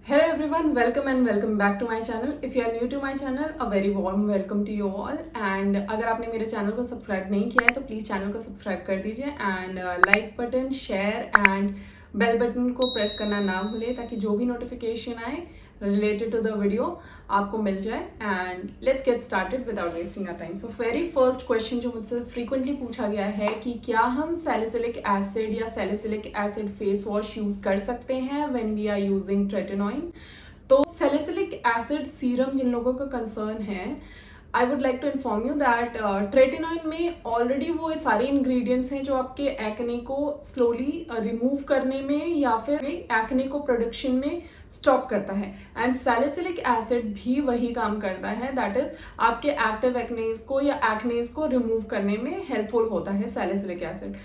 Hello everyone, welcome and welcome back to my channel. If you are new to my channel, a very warm welcome to you all. And अगर आपने मेरे channel को subscribe नहीं किया है तो please channel को subscribe कर दीजिए and like button, share and bell button को प्रेस करना ना भूलें ताकि जो भी नोटिफिकेशन आए रिलेटेड टू द वीडियो आपको मिल जाए. And let's get started without wasting our time. So very first question जो मुझसे फ्रीक्वेंटली पूछा गया है कि क्या हम सैलिसिलिक एसिड या salicylic acid face wash use कर सकते हैं when we are using tretinoin. तो सैलिसिलिक एसिड सीरम जिन लोगों का कंसर्न है, I would like to inform you that tretinoin में ऑलरेडी वो सारे इंग्रेडिएंट्स हैं जो आपके एक्ने को स्लोली रिमूव करने में या फिर एक्ने को प्रोडक्शन में स्टॉप करता है. एंड सैलिसिलिक एसिड भी वही काम करता है, दैट इज आपके एक्टिव एक्नेस को या एक्नेस को रिमूव करने में हेल्पफुल होता है सैलिसिलिक एसिड.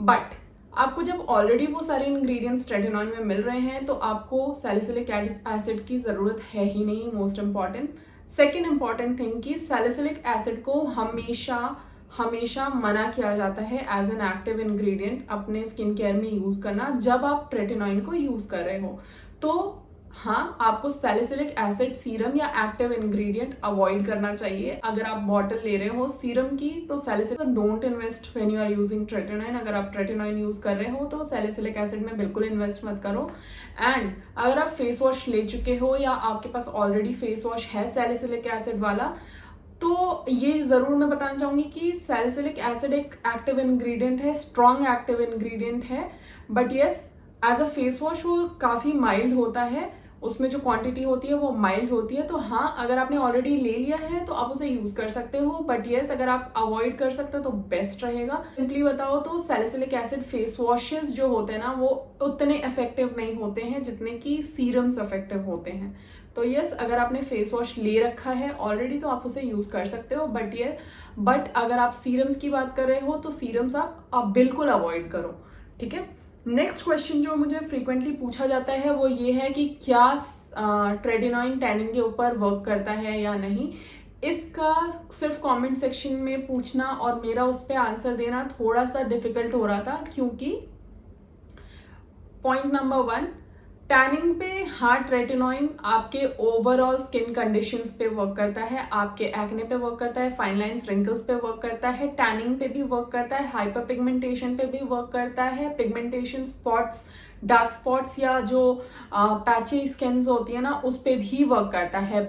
बट आपको जब ऑलरेडी वो सारे इंग्रेडिएंट्स ट्रेटिनॉइन में मिल रहे हैं तो आपको सैलिसिलिक एसिड की ज़रूरत है ही नहीं. Most important second important thing कि सैलिसिलिक एसिड को हमेशा मना किया जाता है एज एन एक्टिव इंग्रेडिएंट अपने स्किन केयर में यूज़ करना जब आप ट्रेटिनॉइन को यूज़ कर रहे हो. तो हाँ, आपको सैलिसिलिक एसिड सीरम या एक्टिव इंग्रेडिएंट अवॉइड करना चाहिए. अगर आप बॉटल ले रहे हो सीरम की तो salicylic don't invest when you are using tretinoin. अगर आप ट्रेटिनॉइन यूज कर रहे हो तो सैलिसिलिक एसिड में बिल्कुल इन्वेस्ट मत करो. एंड अगर आप फेस वॉश ले चुके हो या आपके पास ऑलरेडी फेस वॉश है सैलिसिलिक एसिड वाला, तो ये ज़रूर मैं बताना चाहूँगी कि सैलिसिलिक एसिड एक एक्टिव इंग्रेडिएंट है, स्ट्रॉन्ग एक्टिव इंग्रेडिएंट है. But yes, as a face wash वो काफ़ी माइल्ड होता है, उसमें जो क्वांटिटी होती है वो माइल्ड होती है. तो हाँ, अगर आपने ऑलरेडी ले लिया है तो आप उसे यूज़ कर सकते हो. बट येस, अगर आप अवॉइड कर सकते हो तो बेस्ट रहेगा. सिंपली बताओ तो सैलिसिलिक एसिड फेस वॉशेस जो होते हैं ना वो उतने इफेक्टिव नहीं होते हैं जितने कि सीरम्स इफेक्टिव होते हैं. तो यस, अगर आपने फेस वॉश ले रखा है ऑलरेडी तो आप उसे यूज़ कर सकते हो. बट अगर आप सीरम्स की बात कर रहे हो तो सीरम्स आप बिल्कुल अवॉइड करो. ठीक है. नेक्स्ट क्वेश्चन जो मुझे फ्रीक्वेंटली पूछा जाता है वो ये है कि क्या ट्रेटिनॉइन टैनिंग के ऊपर वर्क करता है या नहीं. इसका सिर्फ कमेंट सेक्शन में पूछना और मेरा उस पर आंसर देना थोड़ा सा डिफिकल्ट हो रहा था, क्योंकि पॉइंट नंबर 1, टैनिंग पे हाँ ट्रेटिनॉइन आपके ओवरऑल स्किन कंडीशंस पे वर्क करता है, आपके एक्ने पे वर्क करता है, फाइन लाइन्स रिंकल्स पे वर्क करता है, टैनिंग पे भी वर्क करता है, हाइपर पिगमेंटेशन पे भी वर्क करता है, पिगमेंटेशन स्पॉट्स, डार्क स्पॉट्स या जो पैची स्किन्स होती है ना उस पे भी वर्क करता है.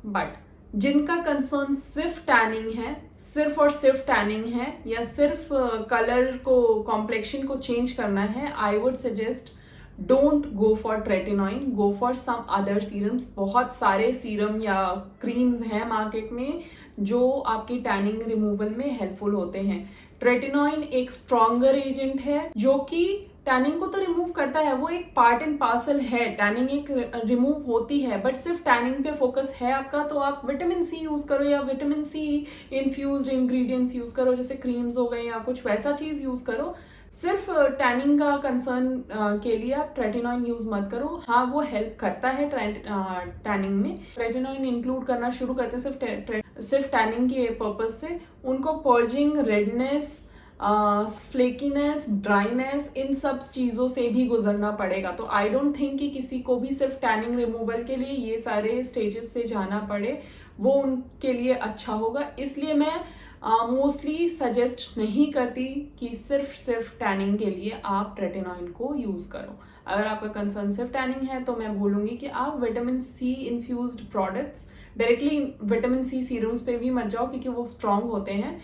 बट जिनका कंसर्न सिर्फ टैनिंग है, सिर्फ और सिर्फ टैनिंग है या सिर्फ कलर को, कॉम्प्लेक्शन को चेंज करना है, I would suggest don't go for tretinoin, go for some other serums. बहुत सारे सीरम या क्रीम्स हैं मार्केट में जो आपकी टैनिंग रिमूवल में हेल्पफुल होते हैं. ट्रेटिनॉइन एक स्ट्रॉन्गर एजेंट है जो कि टैनिंग को तो रिमूव करता है, वो एक पार्ट एंड पार्सल है. टैनिंग एक रिमूव होती है, बट सिर्फ टैनिंग पे फोकस है आपका तो आप विटामिन सी यूज करो या vitamin C infused ingredients use करो, जैसे क्रीम्स हो गए या कुछ वैसा चीज यूज करो. सिर्फ टैनिंग का कंसर्न के लिए आप ट्रेटिनॉइन यूज मत करो. हाँ, वो हेल्प करता है टैनिंग में. ट्रेटिनॉइन इंक्लूड करना शुरू करते हैं सिर्फ टैनिंग के पर्पज से. उनको पर्जिंग, रेडनेस, फ्लेकीनेस, ड्राइनेस, इन सब चीज़ों से भी गुजरना पड़ेगा. तो आई डोंट थिंक कि किसी को भी सिर्फ टैनिंग रिमूवल के लिए ये सारे स्टेजेस से जाना पड़े, वो उनके लिए अच्छा होगा. इसलिए मैं मोस्टली सजेस्ट नहीं करती कि सिर्फ टैनिंग के लिए आप ट्रेटिनॉइन को यूज़ करो. अगर आपका कंसर्न सिर्फ टैनिंग है तो मैं बोलूँगी कि आप vitamin C infused products, directly vitamin C serums पे भी मत जाओ क्योंकि वो स्ट्रॉन्ग होते हैं.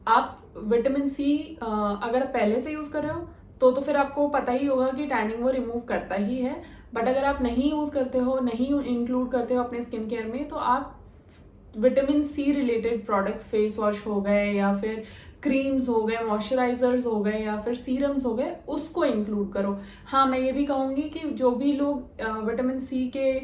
आप विटामिन सी अगर पहले से यूज़ कर रहे हो तो फिर आपको पता ही होगा कि टैनिंग वो रिमूव करता ही है. बट अगर आप नहीं यूज़ करते हो, नहीं इंक्लूड करते हो अपने स्किन केयर में, तो आप vitamin C related products, face wash हो गए या फिर क्रीम्स हो गए, मॉइस्चराइजर्स हो गए या फिर सीरम्स हो गए, उसको इंक्लूड करो. हाँ, मैं ये भी कहूँगी कि जो भी लोग विटामिन सी के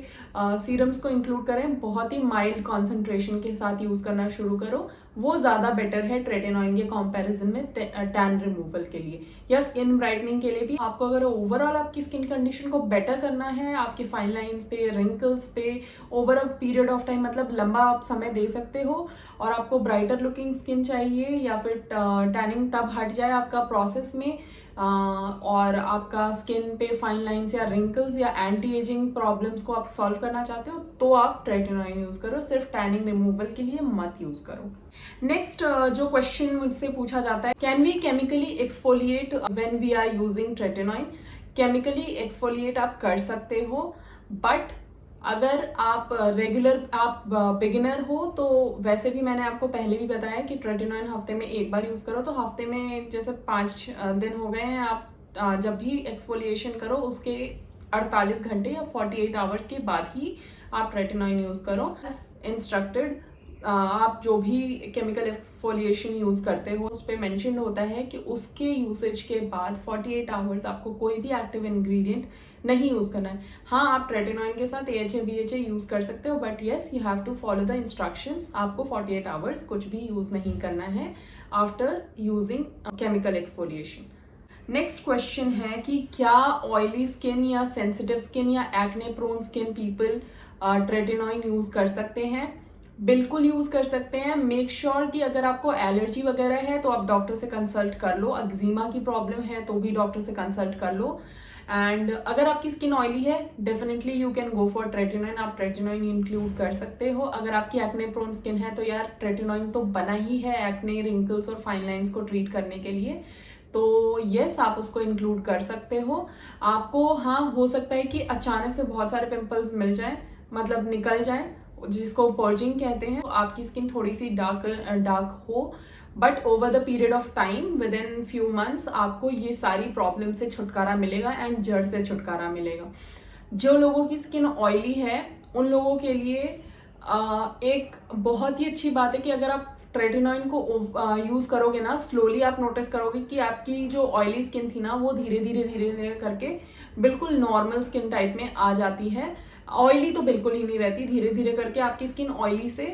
सीरम्स को इंक्लूड करें, बहुत ही माइल्ड कॉन्सेंट्रेशन के साथ यूज़ करना शुरू करो. वो ज़्यादा बेटर है ट्रेटिनॉइन के कंपैरिजन में टैन रिमूवल के लिए या स्किन ब्राइटनिंग के लिए भी. आपको अगर ओवरऑल आपकी स्किन कंडीशन को बेटर करना है, आपके फाइन लाइन्स पे, रिंकल्स पे over a period of time, मतलब लंबा आप समय दे सकते हो, और आपको ब्राइटर लुकिंग स्किन चाहिए या फिर टैनिंग तब हट जाए आपका प्रोसेस में और आपका स्किन पे फाइन लाइंस या रिंकल्स या एंटी एजिंग प्रॉब्लम्स को आप सॉल्व करना चाहते हो तो आप ट्रेटिनॉइन यूज करो, सिर्फ टैनिंग रिमूवल के लिए मत यूज करो। नेक्स्ट जो क्वेश्चन मुझसे पूछा जाता है, can we chemically exfoliate when we are using tretinoin? Chemically exfoliate आप कर सकते हो, बट अगर आप आप बिगिनर हो तो वैसे भी मैंने आपको पहले भी बताया कि ट्रेटिनॉइन हफ्ते में एक बार यूज करो। तो हफ्ते में जैसे 5 दिन हो गए हैं, आप जब भी एक्सफोलिएशन करो उसके 48 घंटे या 48 आवर्स के बाद ही आप ट्रेटिनॉइन यूज करो इंस्ट्रक्टेड। आप जो भी केमिकल एक्सफोलिएशन यूज करते हो उस पर मेंशन होता है कि उसके यूसेज के बाद 48 आवर्स आपको कोई भी एक्टिव इंग्रेडिएंट नहीं यूज करना है। हाँ, आप ट्रेटिनॉइन के साथ AHA BHA यूज कर सकते हो, but yes you have to follow the instructions. आपको 48 आवर्स कुछ भी यूज नहीं करना है after using chemical exfoliation. Next question है कि क्या ऑयली स्किन या सेंसिटिव स्किन या acne prone skin people tretinoin use कर सकते हैं? बिल्कुल यूज कर सकते हैं। मेक श्योर कि अगर आपको एलर्जी वगैरह है तो आप डॉक्टर से कंसल्ट कर लो, एक्जिमा की प्रॉब्लम है तो भी डॉक्टर से कंसल्ट कर लो। एंड अगर आपकी स्किन ऑयली है definitely you can go for tretinoin, आप ट्रेटिनॉइन इंक्लूड कर सकते हो। अगर आपकी एक्ने प्रोन स्किन है तो यार ट्रेटिनॉइन तो बना ही है एक्ने, रिंकल्स और फाइन लाइंस को ट्रीट करने के लिए, तो यस आप उसको इंक्लूड कर सकते हो। आपको हाँ हो सकता है कि अचानक से बहुत सारे पिंपल्स मिल जाए, मतलब निकल जाए, जिसको पर्जिंग कहते हैं, तो आपकी स्किन थोड़ी सी डार्क हो, but over the period of time with in few months आपको ये सारी प्रॉब्लम से छुटकारा मिलेगा एंड जड़ से छुटकारा मिलेगा। जो लोगों की स्किन ऑयली है उन लोगों के लिए एक बहुत ही अच्छी बात है कि अगर आप ट्रेटिनॉइन को यूज करोगे ना, स्लोली आप नोटिस करोगे कि आपकी जो ऑयली स्किन थी ना वो धीरे धीरे करके बिल्कुल नॉर्मल स्किन टाइप में आ जाती है। ऑयली तो बिल्कुल ही नहीं रहती, धीरे धीरे करके आपकी स्किन ऑयली से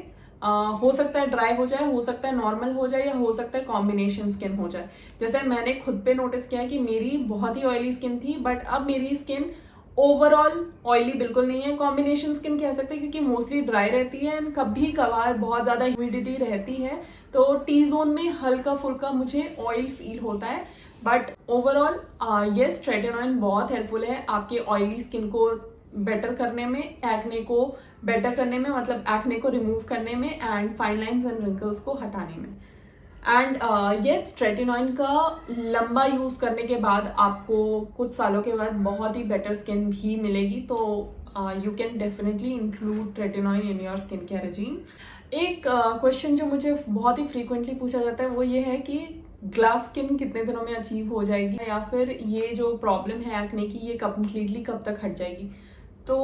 हो सकता है ड्राई हो जाए, हो सकता है नॉर्मल हो जाए, या हो सकता है कॉम्बिनेशन स्किन हो जाए। जैसे मैंने खुद पे नोटिस किया है कि मेरी बहुत ही ऑयली स्किन थी, बट अब मेरी स्किन ओवरऑल ऑयली बिल्कुल नहीं है, कॉम्बिनेशन स्किन कह सकते हैं क्योंकि मोस्टली ड्राई रहती है एंड कभी कभार बहुत ज़्यादा ह्यूमिडिटी रहती है तो टी जोन में हल्का फुल्का मुझे ऑयल फील होता है। बट ओवरऑल यस ट्रेटिनॉइन बहुत हेल्पफुल है आपके ऑयली स्किन को बेटर करने में, एक्ने को बेटर करने में, मतलब एक्ने को रिमूव करने में and fine lines and wrinkles को हटाने में। एंड यस ट्रेटिनॉइन का लंबा यूज करने के बाद आपको कुछ सालों के बाद बहुत ही बेटर स्किन भी मिलेगी, तो you can definitely include tretinoin in your skin care regime. एक क्वेश्चन जो मुझे बहुत ही फ्रीक्वेंटली पूछा जाता है वो ये है कि ग्लास स्किन कितने दिनों में अचीव हो जाएगी, या फिर ये जो प्रॉब्लम है एक्ने की ये कम्प्लीटली कब तक हट जाएगी। तो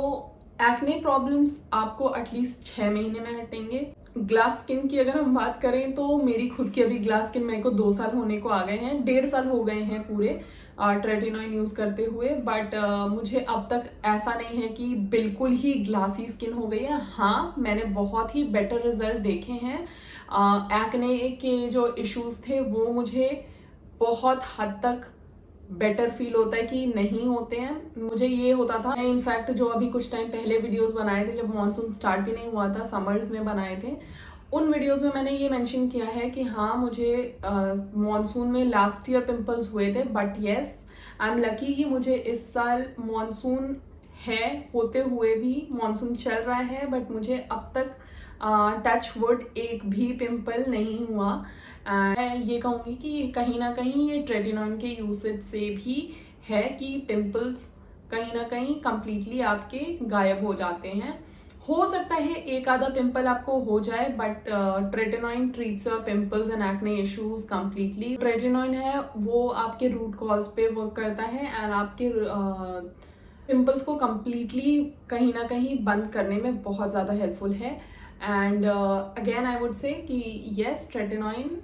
एक्ने प्रॉब्लम्स आपको एटलीस्ट 6 महीने में हटेंगे। ग्लास स्किन की अगर हम बात करें तो मेरी खुद की अभी ग्लास स्किन मेरे को 2 साल होने को आ गए हैं, 1.5 साल हो गए हैं पूरे ट्रेटिनॉइन यूज़ करते हुए, बट मुझे अब तक ऐसा नहीं है कि बिल्कुल ही ग्लासी स्किन हो गई है। हाँ, मैंने बहुत ही बेटर रिजल्ट देखे हैं। एक्ने के जो इश्यूज थे वो मुझे बहुत हद तक बेटर फील होता है कि नहीं होते हैं। मुझे ये होता था, इनफैक्ट जो अभी कुछ टाइम पहले वीडियोस बनाए थे जब मॉनसून स्टार्ट भी नहीं हुआ था, समर्स में बनाए थे, उन वीडियोस में मैंने ये मेंशन किया है कि हाँ मुझे मॉनसून में लास्ट ईयर पिंपल्स हुए थे, but yes I am lucky कि मुझे इस साल मॉनसून है होते हुए भी, मॉनसून चल रहा है बट मुझे अब तक टच वुड एक भी पिंपल नहीं हुआ। मैं ये कहूँगी कि कहीं ना कहीं ये ट्रेटिनॉइन के यूसेज से भी है कि पिंपल्स कहीं ना कहीं कंप्लीटली आपके गायब हो जाते हैं। हो सकता है एक आधा पिंपल आपको हो जाए, but tretinoin treats your pimples and acne issues completely. Tretinoin है वो आपके रूट कॉज पे वर्क करता है एंड आपके पिंपल्स को कंप्लीटली कहीं ना कहीं बंद करने में बहुत ज़्यादा हेल्पफुल है। And again I would say कि येस ट्रेटिनॉइन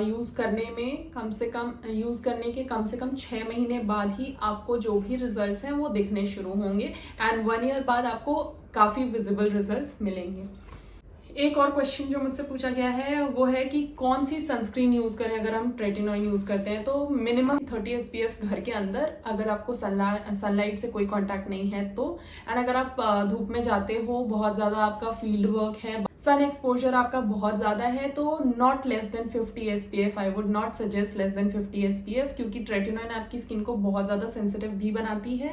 यूज़ करने में कम से कम 6 महीने बाद ही आपको जो भी रिजल्ट्स हैं वो दिखने शुरू होंगे एंड 1 ईयर बाद आपको काफ़ी विजिबल रिजल्ट्स मिलेंगे। एक और क्वेश्चन जो मुझसे पूछा गया है वो है कि कौन सी सनस्क्रीन यूज़ करें अगर हम ट्रेटिनॉइन यूज़ करते हैं। तो मिनिमम 30 SPF घर के अंदर, अगर आपको सनलाइट से कोई कांटेक्ट नहीं है तो, एंड अगर आप धूप में जाते हो, बहुत ज़्यादा आपका फील्ड वर्क है, सन एक्सपोजर आपका बहुत ज़्यादा है तो not less than 50 SPF, I would not suggest less than 50 SPF, क्योंकि ट्रेटिनॉइन आपकी स्किन को बहुत ज़्यादा सेंसिटिव भी बनाती है।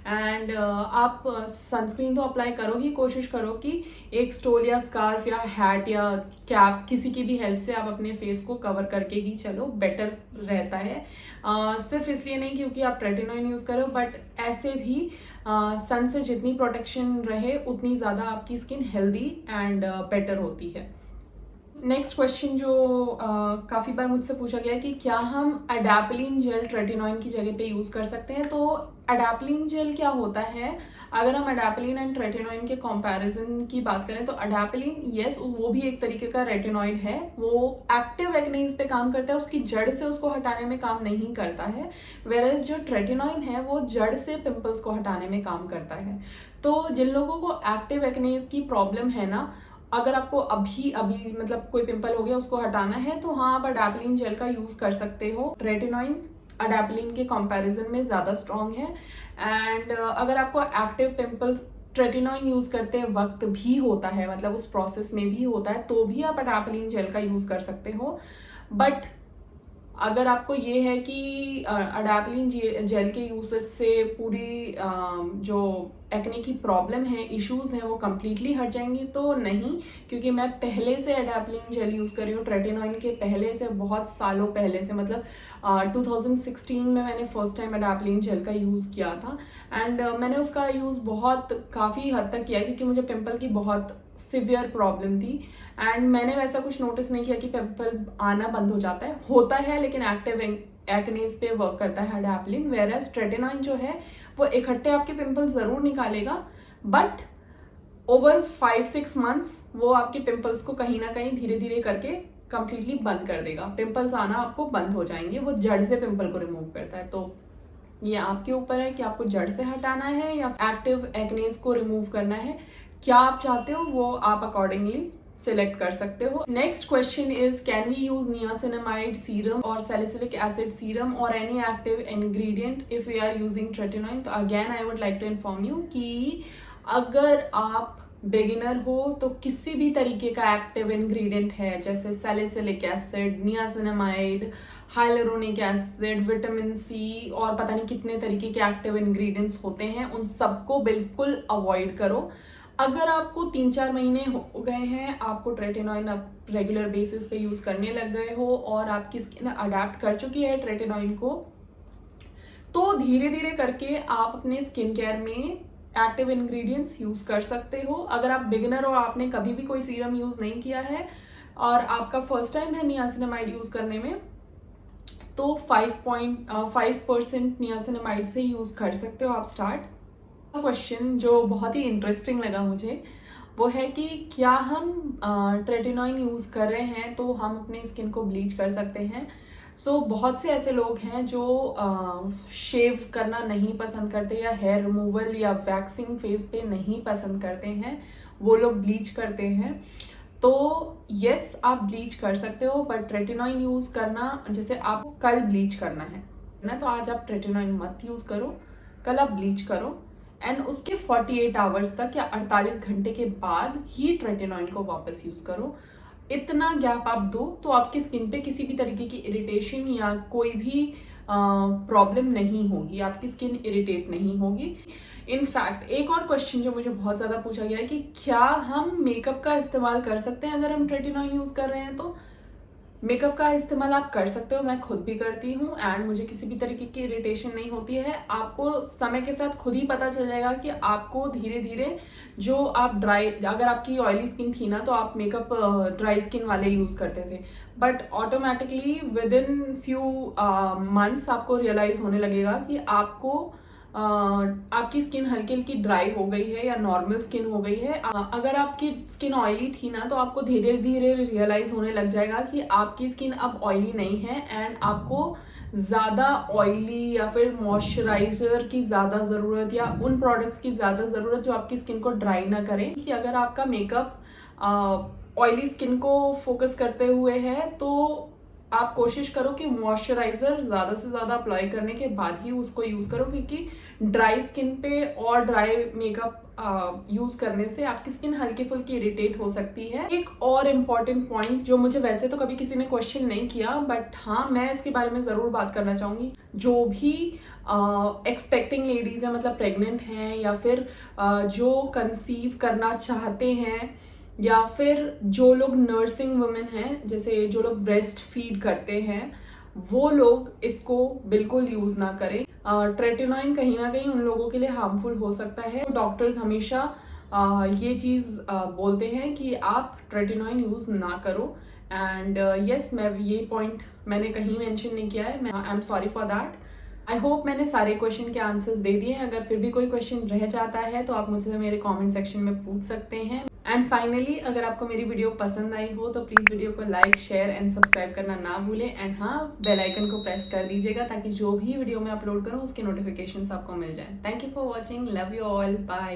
एंड आप सनस्क्रीन तो अप्लाई करो ही, कोशिश करो कि एक स्टोल या स्कार्फ या हैट या कैप किसी की भी हेल्प से आप अपने फेस को कवर करके ही चलो, बेटर रहता है। सिर्फ इसलिए नहीं क्योंकि आप ट्रेटिनॉइन यूज़ करो, बट ऐसे भी सन से जितनी प्रोटेक्शन रहे उतनी ज़्यादा आपकी स्किन हेल्दी एंड बेटर होती है। नेक्स्ट क्वेश्चन जो काफ़ी बार मुझसे पूछा गया है कि क्या हम अडैप्लिन जेल ट्रेटिनॉइन की जगह पे यूज़ कर सकते हैं। तो अडैप्लिन जेल क्या होता है, अगर हम अडैप्लिन एंड रेटिनॉइन के कंपैरिजन की बात करें तो अडैप्लिन यस वो भी एक तरीके का रेटिनॉइड है, वो एक्टिव एक्नेस पे काम करता है, उसकी जड़ से उसको हटाने में काम नहीं करता है। वेरएज जो ट्रेटिनॉइन है वो जड़ से पिंपल्स को हटाने में काम करता है। तो जिन लोगों को एक्टिव एक्नेस की प्रॉब्लम है ना, अगर आपको अभी अभी मतलब कोई पिंपल हो गया उसको हटाना है तो हाँ आप अडैप्लिन जेल का यूज़ कर सकते हो। रेटिनॉइन अडैप्लिन के कंपैरिजन में ज़्यादा स्ट्रॉन्ग है। एंड अगर आपको एक्टिव पिंपल्स ट्रेटिनॉइन यूज़ करते वक्त भी होता है, मतलब उस प्रोसेस में भी होता है, तो भी आप अडैप्लिन जेल का यूज़ कर सकते हो। बट अगर आपको ये है कि अडैप्लिन जेल के यूसेज से पूरी जो एक्ने की प्रॉब्लम है, इश्यूज हैं, वो कम्प्लीटली हट जाएंगी, तो नहीं, क्योंकि मैं पहले से अडैप्लिन जेल यूज़ कर रही हूँ ट्रेटिनॉइन के पहले से, बहुत सालों पहले से, मतलब 2016 में मैंने फर्स्ट टाइम अडैप्लिन जेल का यूज़ किया था। एंड मैंने उसका यूज़ काफ़ी हद तक किया क्योंकि मुझे पिंपल की बहुत सिवियर प्रॉब्लम थी। एंड मैंने वैसा कुछ नोटिस नहीं किया कि पिंपल आना बंद हो जाता है, होता है लेकिन एक्टिव एक्नेस पे वर्क करता है अडैप्लिन। वेरएज ट्रेटिनॉइन जो है वो इकट्ठे आपके पिंपल जरूर निकालेगा, बट ओवर 5-6 मंथ्स वो आपके पिंपल्स को कहीं ना कहीं धीरे धीरे करके कंप्लीटली बंद कर देगा। पिंपल्स आना आपको बंद हो जाएंगे, वो जड़ से पिंपल को रिमूव करता है। तो ये आपके ऊपर है कि आपको जड़ से हटाना है या एक्टिव एक्नेस को रिमूव करना है। क्या आप चाहते हो वो आप अकॉर्डिंगली सिलेक्ट कर सकते हो। Next question is can we use niacinamide serum और सैलिसिलिक एसिड सीरम और any active ingredient if we are using tretinoin. तो again I would like to inform you कि अगर आप बिगिनर हो तो किसी भी तरीके का एक्टिव इंग्रेडिएंट है, जैसे salicylic acid, niacinamide, hyaluronic acid, vitamin C और पता नहीं कितने तरीके के एक्टिव इंग्रेडिएंट्स होते हैं, उन सबको बिल्कुल अवॉइड करो। अगर आपको 3-4 महीने हो गए हैं, आपको ट्रेटिनॉइन आप रेगुलर बेसिस पे यूज करने लग गए हो और आपकी स्किन अडेप्ट कर चुकी है ट्रेटिनॉइन को, तो धीरे धीरे करके आप अपने स्किन केयर में एक्टिव इंग्रेडिएंट्स यूज कर सकते हो। अगर आप बिगिनर और आपने कभी भी कोई सीरम यूज नहीं किया है और आपका फर्स्ट टाइम है नियासिनामाइड यूज करने में, तो 5% नियासिनामाइड से यूज कर सकते हो आप स्टार्ट। क्वेश्चन जो बहुत ही इंटरेस्टिंग लगा मुझे वो है कि क्या हम ट्रेटिनॉइन यूज़ कर रहे हैं तो हम अपने स्किन को ब्लीच कर सकते हैं। बहुत से ऐसे लोग हैं जो शेव करना नहीं पसंद करते या हेयर रिमूवल या वैक्सिंग फेस पे नहीं पसंद करते हैं, वो लोग ब्लीच करते हैं। तो यस आप ब्लीच कर सकते हो, बट ट्रेटिनॉइन यूज़ करना, जैसे आपको कल ब्लीच करना है ना, तो आज आप ट्रेटिनॉइन मत यूज़ करो, कल आप ब्लीच करो एंड उसके 48 आवर्स तक या 48 घंटे के बाद ही ट्रेटिनॉइन को वापस यूज करो। इतना गैप आप दो तो आपकी स्किन पे किसी भी तरीके की इरिटेशन या कोई भी प्रॉब्लम नहीं होगी, आपकी स्किन इरिटेट नहीं होगी। इनफैक्ट एक और क्वेश्चन जो मुझे बहुत ज़्यादा पूछा गया है कि क्या हम मेकअप का इस्तेमाल कर सकते हैं अगर हम ट्रेटिनॉइन यूज़ कर रहे हैं। तो मेकअप का इस्तेमाल आप कर सकते हो, मैं खुद भी करती हूँ एंड मुझे किसी भी तरीके की इरिटेशन नहीं होती है। आपको समय के साथ खुद ही पता चल जाएगा कि आपको धीरे धीरे जो आप अगर आपकी ऑयली स्किन थी ना तो आप मेकअप ड्राई स्किन वाले यूज़ करते थे, but automatically with in few months आपको रियलाइज होने लगेगा कि आपकी स्किन हल्की हल्की ड्राई हो गई है या नॉर्मल स्किन हो गई है। अगर आपकी स्किन ऑयली थी ना तो आपको धीरे धीरे रियलाइज होने लग जाएगा कि आपकी स्किन अब ऑयली नहीं है एंड आपको ज़्यादा ऑयली या फिर मॉइस्चराइजर की ज़्यादा ज़रूरत या उन प्रोडक्ट्स की ज़्यादा ज़रूरत जो आपकी स्किन को ड्राई ना करें। कि अगर आपका मेकअप ऑयली स्किन को फोकस करते हुए है तो आप कोशिश करो कि मॉइस्चराइजर ज़्यादा से ज़्यादा अप्लाई करने के बाद ही उसको यूज़ करो, क्योंकि ड्राई स्किन पे और ड्राई मेकअप यूज़ करने से आपकी स्किन हल्की फुल्की इरिटेट हो सकती है। एक और इम्पॉर्टेंट पॉइंट जो मुझे वैसे तो कभी किसी ने क्वेश्चन नहीं किया, बट हाँ मैं इसके बारे में ज़रूर बात करना चाहूँगी। जो भी एक्सपेक्टिंग लेडीज़ हैं, मतलब प्रेग्नेंट हैं, या फिर जो कंसीव करना चाहते हैं, या फिर जो लोग नर्सिंग वुमेन हैं, जैसे जो लोग ब्रेस्ट फीड करते हैं, वो लोग इसको बिल्कुल यूज़ ना करें। ट्रेटिनोइन कहीं ना कहीं उन लोगों के लिए हार्मफुल हो सकता है। डॉक्टर्स हमेशा ये चीज़ बोलते हैं कि आप ट्रेटिनोइन यूज़ ना करो। एंड यस, मैं ये पॉइंट मैंने कहीं मेंशन नहीं किया है, I am sorry for that. I hope मैंने सारे क्वेश्चन के आंसर्स दे दिए हैं। अगर फिर भी कोई क्वेश्चन रह जाता है तो आप मुझसे मेरे कमेंट सेक्शन में पूछ सकते हैं। एंड फाइनली, अगर आपको मेरी वीडियो पसंद आई हो तो प्लीज़ वीडियो को लाइक, शेयर एंड सब्सक्राइब करना ना भूलें। एंड हाँ, बेल आइकन को प्रेस कर दीजिएगा ताकि जो भी वीडियो मैं अपलोड करूँ उसके नोटिफिकेशंस आपको मिल जाएं। Thank you for watching, love you all, bye.